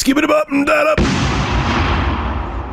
Skip it up and that up.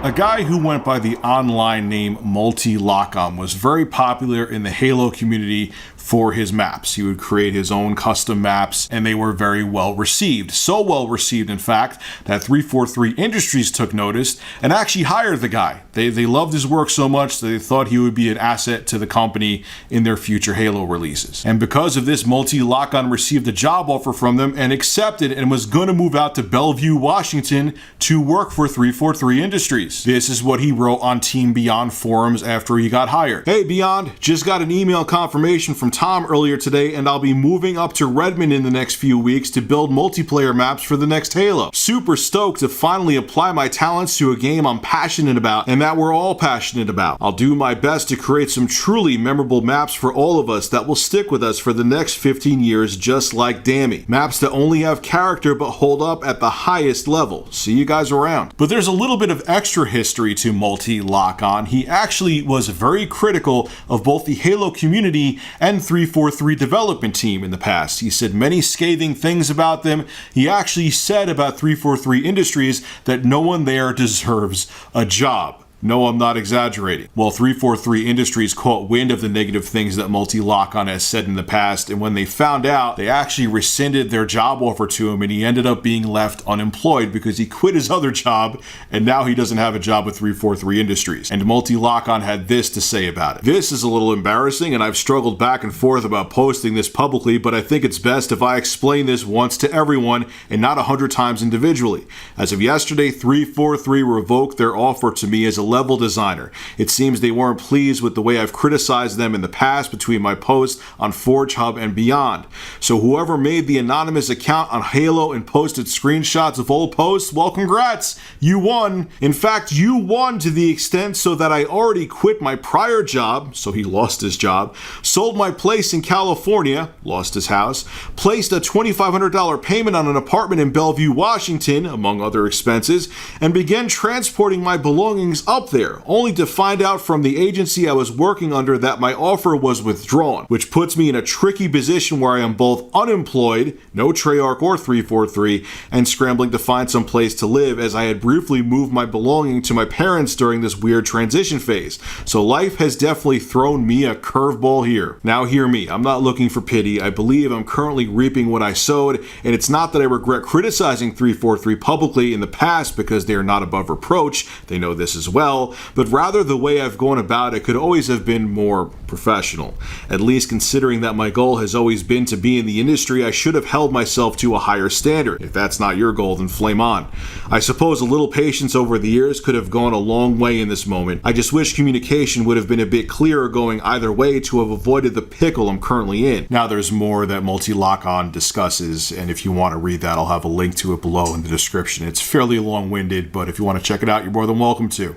A guy who went by the online name MultiLockOn was very popular in the Halo community for his maps. He would create his own custom maps, and they were very well received. So well received, in fact, that 343 Industries took notice and actually hired the guy. They loved his work so much that they thought he would be an asset to the company in their future Halo releases. And because of this, MultiLockOn received a job offer from them and accepted, and was going to move out to Bellevue, Washington to work for 343 Industries. This is what he wrote on Team Beyond forums after he got hired. Hey Beyond, just got an email confirmation from Tom earlier today, and I'll be moving up to Redmond in the next few weeks to build multiplayer maps for the next Halo. Super stoked to finally apply my talents to a game I'm passionate about and that we're all passionate about. I'll do my best to create some truly memorable maps for all of us that will stick with us for the next 15 years, just like Dammy. Maps that only have character but hold up at the highest level. See you guys around. But there's a little bit of extra history to MultiLockOn. He actually was very critical of both the Halo community and 343 development team in the past. He said many scathing things about them. He actually said about 343 Industries that no one there deserves a job. No, I'm not exaggerating. Well, 343 Industries caught wind of the negative things that MultiLockOn has said in the past, and when they found out, they actually rescinded their job offer to him, and he ended up being left unemployed because he quit his other job, and now he doesn't have a job with 343 Industries. And MultiLockOn had this to say about it. This is a little embarrassing, and I've struggled back and forth about posting this publicly, but I think it's best if I explain this once to everyone and not 100 times individually. As of yesterday, 343 revoked their offer to me as a level designer. It seems they weren't pleased with the way I've criticized them in the past between my posts on Forge Hub and beyond. So whoever made the anonymous account on Halo and posted screenshots of old posts, well, congrats, you won. In fact, you won to the extent so that I already quit my prior job, so he lost his job, sold my place in California, lost his house, placed a $2,500 payment on an apartment in Bellevue, Washington, among other expenses, and began transporting my belongings up there, only to find out from the agency I was working under that my offer was withdrawn, which puts me in a tricky position where I am both unemployed, no Treyarch or 343, and scrambling to find some place to live, as I had briefly moved my belonging to my parents during this weird transition phase. So life has definitely thrown me a curveball here. Now hear me, I'm not looking for pity. I believe I'm currently reaping what I sowed, and it's not that I regret criticizing 343 publicly in the past because they are not above reproach, they know this as well, but rather the way I've gone about it could always have been more professional. At least considering that my goal has always been to be in the industry, I should have held myself to a higher standard. If that's not your goal, then flame on. I suppose a little patience over the years could have gone a long way in this moment. I just wish communication would have been a bit clearer going either way to have avoided the pickle I'm currently in. Now there's more that MultiLockOn discusses, and if you want to read that, I'll have a link to it below in the description. It's fairly long-winded, but if you want to check it out, you're more than welcome to.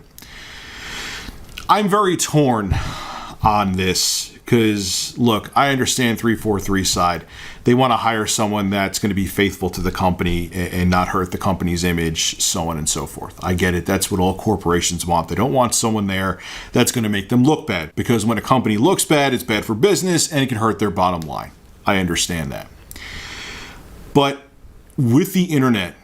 I'm very torn on this because, look, I understand 343's side. They want to hire someone that's going to be faithful to the company and not hurt the company's image, so on and so forth. I get it. That's what all corporations want. They don't want someone there that's going to make them look bad, because when a company looks bad, it's bad for business and it can hurt their bottom line. I understand that. But with the internet,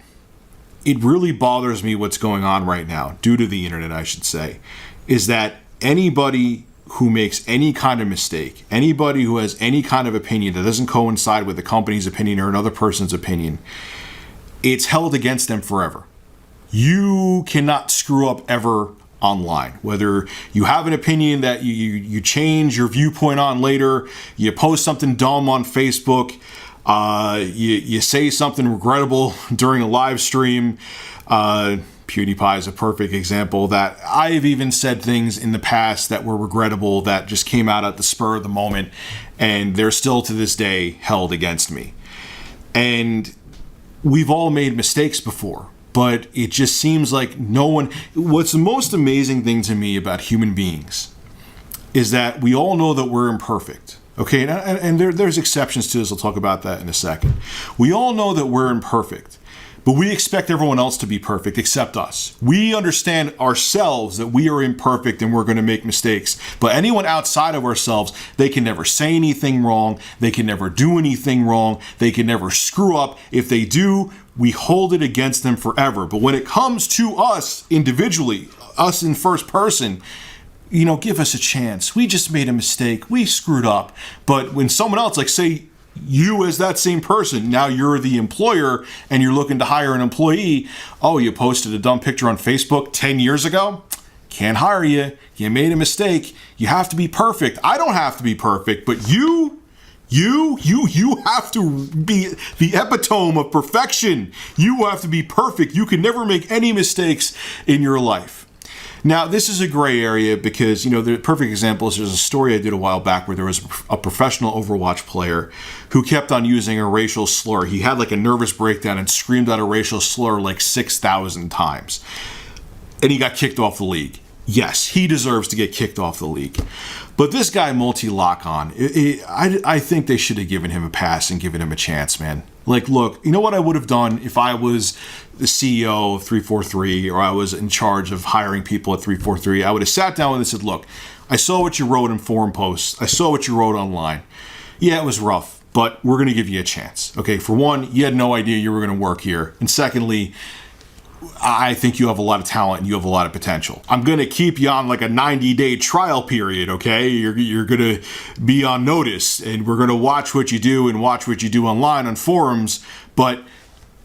it really bothers me what's going on right now, due to the internet, I should say, is that anybody who makes any kind of mistake, anybody who has any kind of opinion that doesn't coincide with the company's opinion or another person's opinion, it's held against them forever. You cannot screw up ever online. Whether you have an opinion that you change your viewpoint on later, you post something dumb on Facebook, you say something regrettable during a live stream, PewDiePie is a perfect example that I've even said things in the past that were regrettable that just came out at the spur of the moment, and they're still to this day held against me. And we've all made mistakes before, but it just seems like no one... What's the most amazing thing to me about human beings is that we all know that we're imperfect. Okay, and there's exceptions to this. I'll talk about that in a second. We all know that we're imperfect. But we expect everyone else to be perfect except us. We understand ourselves that we are imperfect and we're going to make mistakes. But anyone outside of ourselves, they can never say anything wrong. They can never do anything wrong. They can never screw up. If they do, we hold it against them forever. But when it comes to us individually, us in first person, you know, give us a chance. We just made a mistake. We screwed up. But when someone else, like say you as that same person, now you're the employer and you're looking to hire an employee. Oh, you posted a dumb picture on Facebook 10 years ago? Can't hire you. You made a mistake. You have to be perfect. I don't have to be perfect, but you have to be the epitome of perfection. You have to be perfect. You can never make any mistakes in your life. Now, this is a gray area because, you know, the perfect example is there's a story I did a while back where there was a professional Overwatch player who kept on using a racial slur. He had like a nervous breakdown and screamed out a racial slur like 6,000 times. And he got kicked off the league. Yes, he deserves to get kicked off the league. But this guy, MultiLockOn, I think they should have given him a pass and given him a chance, man. Like, look, you know what I would have done if I was the CEO of 343 or I was in charge of hiring people at 343? I would have sat down and said, look, I saw what you wrote in forum posts. I saw what you wrote online. Yeah, it was rough, but we're going to give you a chance. Okay, for one, you had no idea you were going to work here. And secondly, I think you have a lot of talent and you have a lot of potential. I'm going to keep you on like a 90-day trial period, okay? You're going to be on notice and we're going to watch what you do and watch what you do online on forums, but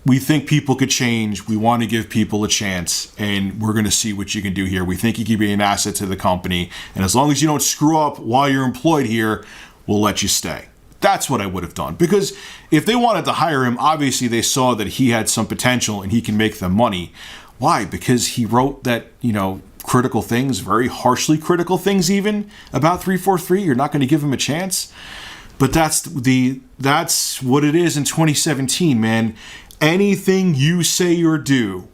we think people could change. We want to give people a chance and we're going to see what you can do here. We think you can be an asset to the company, and as long as you don't screw up while you're employed here, we'll let you stay. That's what I would have done. Because if they wanted to hire him, obviously they saw that he had some potential and he can make them money. Why? Because he wrote that, you know, critical things, very harshly critical things even, about 343. You're not going to give him a chance. But that's what it is in 2017, man. Anything you say or do,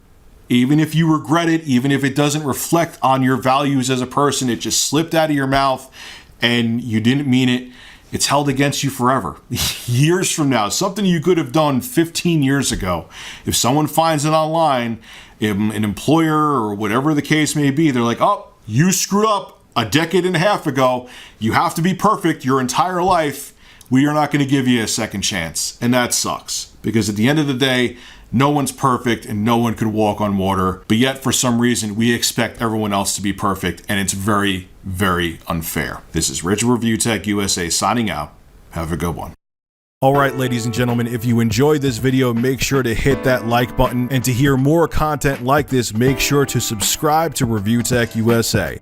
even if you regret it, even if it doesn't reflect on your values as a person, it just slipped out of your mouth and you didn't mean it, it's held against you forever. Years from now, something you could have done 15 years ago. If someone finds it online, an employer or whatever the case may be, they're like, oh, you screwed up a decade and a half ago. You have to be perfect your entire life. We are not going to give you a second chance. And that sucks. Because at the end of the day, no one's perfect and no one could walk on water. But yet, for some reason, we expect everyone else to be perfect. And it's very, very unfair. This is Rich Review Tech USA signing out. Have a good one. All right, ladies and gentlemen, if you enjoyed this video, make sure to hit that like button. And to hear more content like this, make sure to subscribe to Review Tech USA.